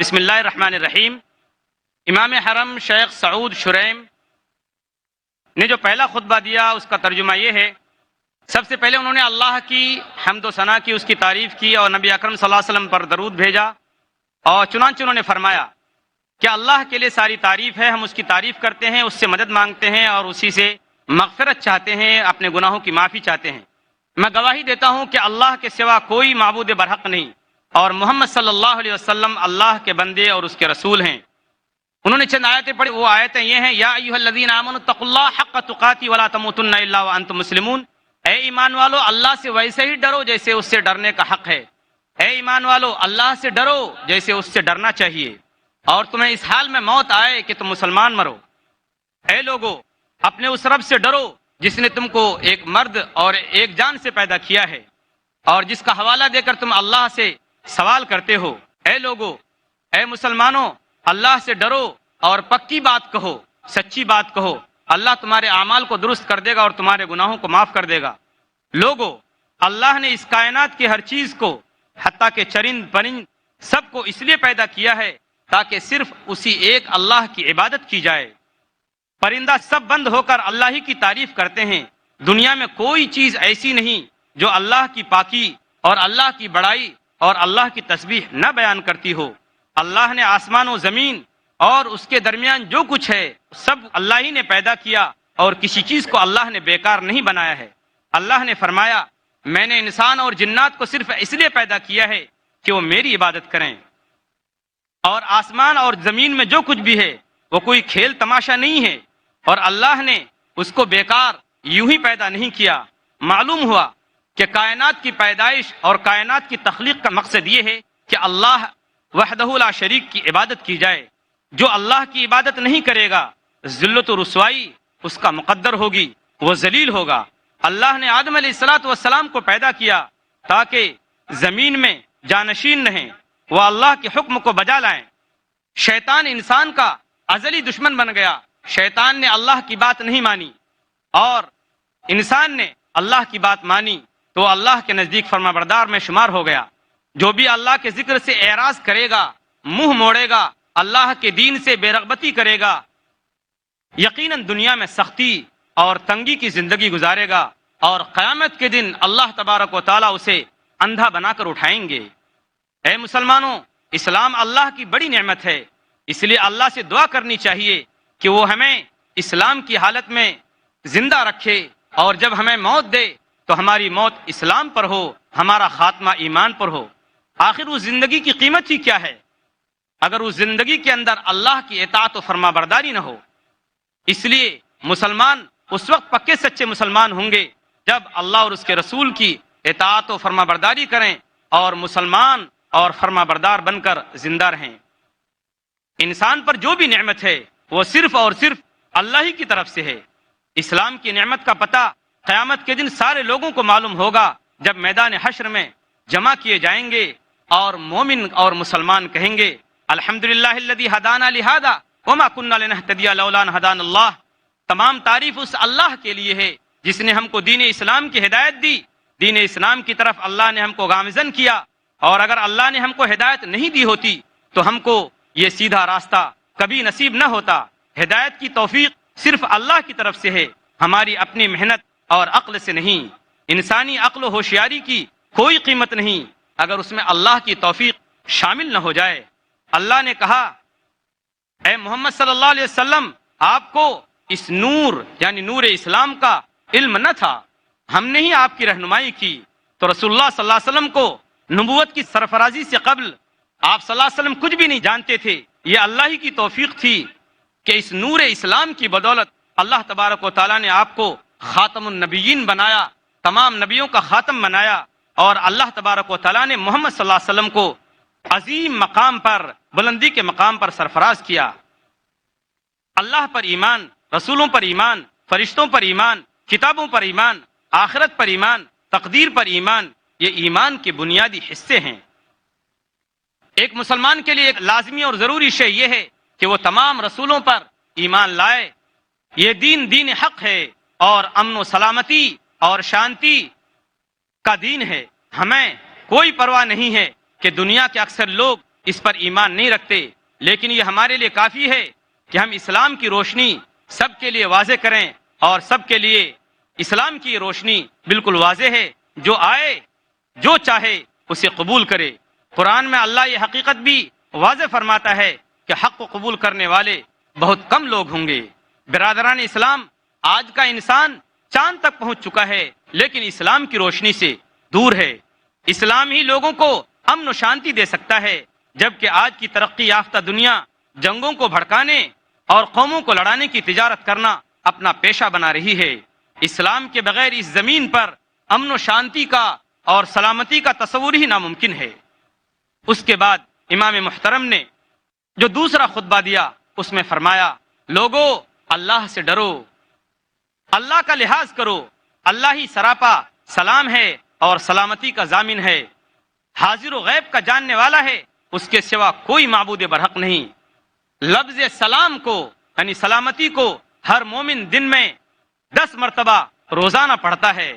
بسم اللہ الرحمن الرحیم۔ امام حرم شیخ سعود شریم نے جو پہلا خطبہ دیا اس کا ترجمہ یہ ہے۔ سب سے پہلے انہوں نے اللہ کی حمد و ثنا کی، اس کی تعریف کی اور نبی اکرم صلی اللہ علیہ وسلم پر درود بھیجا، اور چنانچہ انہوں نے فرمایا کہ اللہ کے لیے ساری تعریف ہے، ہم اس کی تعریف کرتے ہیں، اس سے مدد مانگتے ہیں اور اسی سے مغفرت چاہتے ہیں، اپنے گناہوں کی معافی چاہتے ہیں۔ میں گواہی دیتا ہوں کہ اللہ کے سوا کوئی معبود برحق نہیں، اور محمد صلی اللہ علیہ وسلم اللہ کے بندے اور اس کے رسول ہیں۔ انہوں نے چند آیتیں پڑھی، وہ آیتیں یہ ہیں: یا ایھا الذین آمنوا اتقوا اللہ حق تقاتہ ولا تموتن الا وانتم مسلمون۔ اے ایمان والو، اللہ سے ویسے ہی ڈرو جیسے اس سے ڈرنے کا حق ہے۔ اے ایمان والو، اللہ سے ڈرو جیسے اس سے ڈرنا چاہیے، اور تمہیں اس حال میں موت آئے کہ تم مسلمان مرو۔ اے لوگو، اپنے اس رب سے ڈرو جس نے تم کو ایک مرد اور ایک جان سے پیدا کیا ہے، اور جس کا حوالہ دے کر تم اللہ سے سوال کرتے ہو۔ اے لوگو، اے مسلمانوں، اللہ سے ڈرو اور پکی بات کہو، سچی بات کہو، اللہ تمہارے اعمال کو درست کر دے گا اور تمہارے گناہوں کو معاف کر دے گا۔ لوگو، اللہ نے اس کائنات کی ہر چیز کو، حتیٰ کہ چرند پرند سب کو اس لیے پیدا کیا ہے تاکہ صرف اسی ایک اللہ کی عبادت کی جائے۔ پرندہ سب بند ہو کر اللہ ہی کی تعریف کرتے ہیں۔ دنیا میں کوئی چیز ایسی نہیں جو اللہ کی پاکی اور اللہ کی بڑائی اور اللہ کی تسبیح نہ بیان کرتی ہو۔ اللہ نے آسمان و زمین اور اس کے درمیان جو کچھ ہے سب اللہ ہی نے پیدا کیا، اور کسی چیز کو اللہ نے بیکار نہیں بنایا ہے۔ اللہ نے فرمایا، میں نے انسان اور جنات کو صرف اس لیے پیدا کیا ہے کہ وہ میری عبادت کریں، اور آسمان اور زمین میں جو کچھ بھی ہے وہ کوئی کھیل تماشا نہیں ہے، اور اللہ نے اس کو بیکار یوں ہی پیدا نہیں کیا۔ معلوم ہوا کہ کائنات کی پیدائش اور کائنات کی تخلیق کا مقصد یہ ہے کہ اللہ وحدہ لا شریک کی عبادت کی جائے۔ جو اللہ کی عبادت نہیں کرے گا، ذلت و رسوائی اس کا مقدر ہوگی، وہ ذلیل ہوگا۔ اللہ نے آدم علیہ السلام کو پیدا کیا تاکہ زمین میں جانشین رہیں، وہ اللہ کے حکم کو بجا لائیں۔ شیطان انسان کا ازلی دشمن بن گیا۔ شیطان نے اللہ کی بات نہیں مانی، اور انسان نے اللہ کی بات مانی تو اللہ کے نزدیک فرما بردار میں شمار ہو گیا۔ جو بھی اللہ کے ذکر سے اعراض کرے گا، منہ موڑے گا، اللہ کے دین سے بے رغبتی کرے گا، یقیناً دنیا میں سختی اور تنگی کی زندگی گزارے گا، اور قیامت کے دن اللہ تبارک و تعالیٰ اسے اندھا بنا کر اٹھائیں گے۔ اے مسلمانوں، اسلام اللہ کی بڑی نعمت ہے، اس لیے اللہ سے دعا کرنی چاہیے کہ وہ ہمیں اسلام کی حالت میں زندہ رکھے، اور جب ہمیں موت دے تو ہماری موت اسلام پر ہو، ہمارا خاتمہ ایمان پر ہو۔ آخر اس زندگی کی قیمت ہی کیا ہے اگر اس زندگی کے اندر اللہ کی اطاعت و فرما برداری نہ ہو؟ اس لیے مسلمان اس وقت پکے سچے مسلمان ہوں گے جب اللہ اور اس کے رسول کی اطاعت و فرما برداری کریں اور مسلمان اور فرما بردار بن کر زندہ رہیں۔ انسان پر جو بھی نعمت ہے وہ صرف اور صرف اللہ ہی کی طرف سے ہے۔ اسلام کی نعمت کا پتہ قیامت کے دن سارے لوگوں کو معلوم ہوگا جب میدان حشر میں جمع کیے جائیں گے، اور مومن اور مسلمان کہیں گے، الحمدللہ الذی ہدانا لہذا وما کنا لنہتدی لولا ان ہدانا اللہ۔ تمام تعریف اس اللہ کے لیے ہے جس نے ہم کو دین اسلام کی ہدایت دی، دین اسلام کی طرف اللہ نے ہم کو گامزن کیا، اور اگر اللہ نے ہم کو ہدایت نہیں دی ہوتی تو ہم کو یہ سیدھا راستہ کبھی نصیب نہ ہوتا۔ ہدایت کی توفیق صرف اللہ کی طرف سے ہے، ہماری اپنی محنت اور عقل سے نہیں۔ انسانی عقل و ہوشیاری کی کوئی قیمت نہیں اگر اس میں اللہ کی توفیق شامل نہ ہو جائے۔ اللہ نے کہا، اے محمد صلی اللہ علیہ وسلم، آپ کو اس نور یعنی نور اسلام کا علم نہ تھا، ہم نے ہی آپ کی رہنمائی کی۔ تو رسول اللہ صلی اللہ علیہ وسلم کو نبوت کی سرفرازی سے قبل آپ صلی اللہ علیہ وسلم کچھ بھی نہیں جانتے تھے۔ یہ اللہ ہی کی توفیق تھی کہ اس نور اسلام کی بدولت اللہ تبارک و تعالیٰ نے آپ کو خاتم النبیین بنایا، تمام نبیوں کا خاتم بنایا، اور اللہ تبارک و تعالیٰ نے محمد صلی اللہ علیہ وسلم کو عظیم مقام پر، بلندی کے مقام پر سرفراز کیا۔ اللہ پر ایمان، رسولوں پر ایمان، فرشتوں پر ایمان، کتابوں پر ایمان، آخرت پر ایمان، تقدیر پر ایمان، یہ ایمان کے بنیادی حصے ہیں۔ ایک مسلمان کے لیے ایک لازمی اور ضروری شے یہ ہے کہ وہ تمام رسولوں پر ایمان لائے۔ یہ دین حق ہے اور امن و سلامتی اور شانتی کا دین ہے۔ ہمیں کوئی پرواہ نہیں ہے کہ دنیا کے اکثر لوگ اس پر ایمان نہیں رکھتے، لیکن یہ ہمارے لیے کافی ہے کہ ہم اسلام کی روشنی سب کے لیے واضح کریں، اور سب کے لیے اسلام کی روشنی بالکل واضح ہے، جو آئے جو چاہے اسے قبول کرے۔ قرآن میں اللہ یہ حقیقت بھی واضح فرماتا ہے کہ حق کو قبول کرنے والے بہت کم لوگ ہوں گے۔ برادران اسلام، آج کا انسان چاند تک پہنچ چکا ہے لیکن اسلام کی روشنی سے دور ہے۔ اسلام ہی لوگوں کو امن و شانتی دے سکتا ہے، جبکہ آج کی ترقی یافتہ دنیا جنگوں کو بھڑکانے اور قوموں کو لڑانے کی تجارت کرنا اپنا پیشہ بنا رہی ہے۔ اسلام کے بغیر اس زمین پر امن و شانتی کا اور سلامتی کا تصور ہی ناممکن ہے۔ اس کے بعد امام محترم نے جو دوسرا خطبہ دیا اس میں فرمایا، لوگو اللہ سے ڈرو، اللہ کا لحاظ کرو، اللہ ہی سراپا سلام ہے اور سلامتی کا ضامن ہے، حاضر و غیب کا جاننے والا ہے، اس کے سوا کوئی معبود برحق نہیں۔ لفظ سلام کو یعنی سلامتی کو ہر مومن دن میں 10 مرتبہ روزانہ پڑھتا ہے۔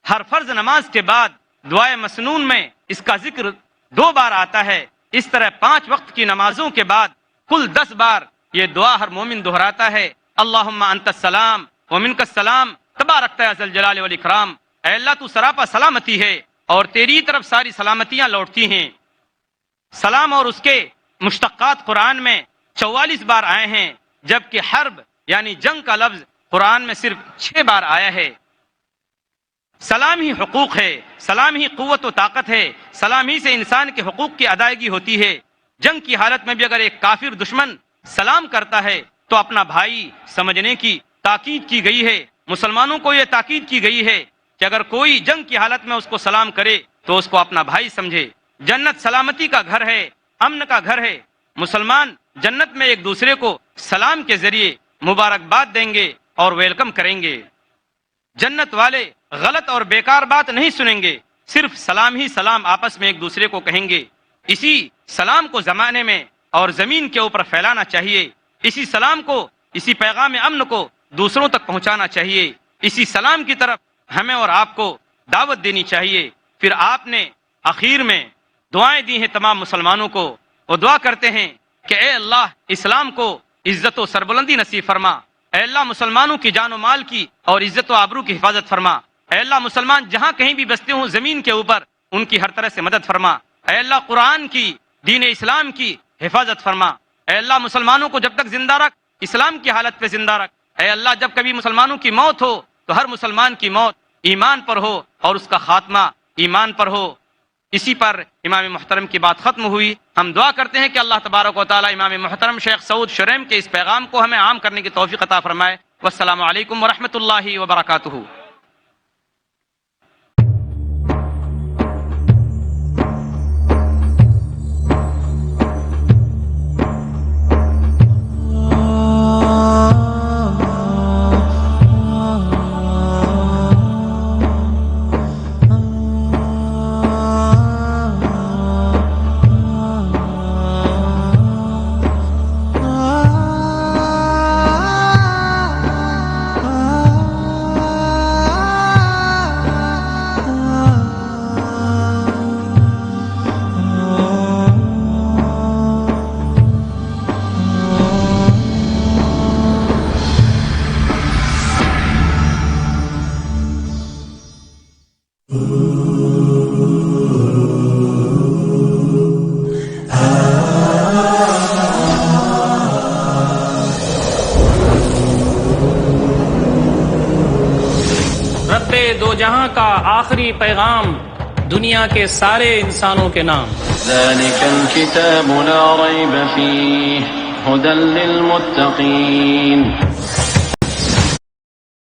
ہر فرض نماز کے بعد دعائے مسنون میں اس کا ذکر 2 بار آتا ہے۔ اس طرح 5 وقت کی نمازوں کے بعد کل 10 بار یہ دعا ہر مومن دہراتا ہے، اللہم انت السلام ومنک السلام تبارکت یا ذی الجلال والاکرام۔ اے اللہ تو سراپا سلامتی ہے اور تیری طرف ساری سلامتیاں لوٹتی ہیں۔ سلام اور اس کے مشتقات قرآن میں 44 بار آئے ہیں، جبکہ حرب یعنی جنگ کا لفظ قرآن میں صرف 6 بار آیا ہے۔ سلام ہی حقوق ہے، سلام ہی قوت و طاقت ہے، سلام ہی سے انسان کے حقوق کی ادائیگی ہوتی ہے۔ جنگ کی حالت میں بھی اگر ایک کافر دشمن سلام کرتا ہے تو اپنا بھائی سمجھنے کی تاکید کی گئی ہے۔ مسلمانوں کو یہ تاکید کی گئی ہے کہ اگر کوئی جنگ کی حالت میں اس کو سلام کرے تو اس کو اپنا بھائی سمجھے۔ جنت سلامتی کا گھر ہے، امن کا گھر ہے۔ مسلمان جنت میں ایک دوسرے کو سلام کے ذریعے مبارکباد دیں گے اور ویلکم کریں گے۔ جنت والے غلط اور بیکار بات نہیں سنیں گے، صرف سلام ہی سلام آپس میں ایک دوسرے کو کہیں گے۔ اسی سلام کو زمانے میں اور زمین کے اوپر پھیلانا چاہیے، اسی سلام کو، اسی پیغام امن کو دوسروں تک پہنچانا چاہیے، اسی سلام کی طرف ہمیں اور آپ کو دعوت دینی چاہیے۔ پھر آپ نے آخر میں دعائیں دی ہیں تمام مسلمانوں کو، وہ دعا کرتے ہیں کہ اے اللہ اسلام کو عزت و سربلندی نصیب فرما، اے اللہ مسلمانوں کی جان و مال کی اور عزت و آبرو کی حفاظت فرما، اے اللہ مسلمان جہاں کہیں بھی بستے ہوں زمین کے اوپر ان کی ہر طرح سے مدد فرما، اے اللہ قرآن کی، دین اسلام کی حفاظت فرما، اے اللہ مسلمانوں کو جب تک زندہ رکھ اسلام کی حالت پہ زندہ رکھ، اے اللہ جب کبھی مسلمانوں کی موت ہو تو ہر مسلمان کی موت ایمان پر ہو اور اس کا خاتمہ ایمان پر ہو۔ اسی پر امام محترم کی بات ختم ہوئی۔ ہم دعا کرتے ہیں کہ اللہ تبارک و تعالی امام محترم شیخ سعود شریم کے اس پیغام کو ہمیں عام کرنے کی توفیق عطا فرمائے۔ والسلام علیکم ورحمۃ اللہ وبرکاتہ۔ دو جہاں کا آخری پیغام دنیا کے سارے انسانوں کے نام۔ ذلك الكتاب لا ريب فيه هدى للمتقين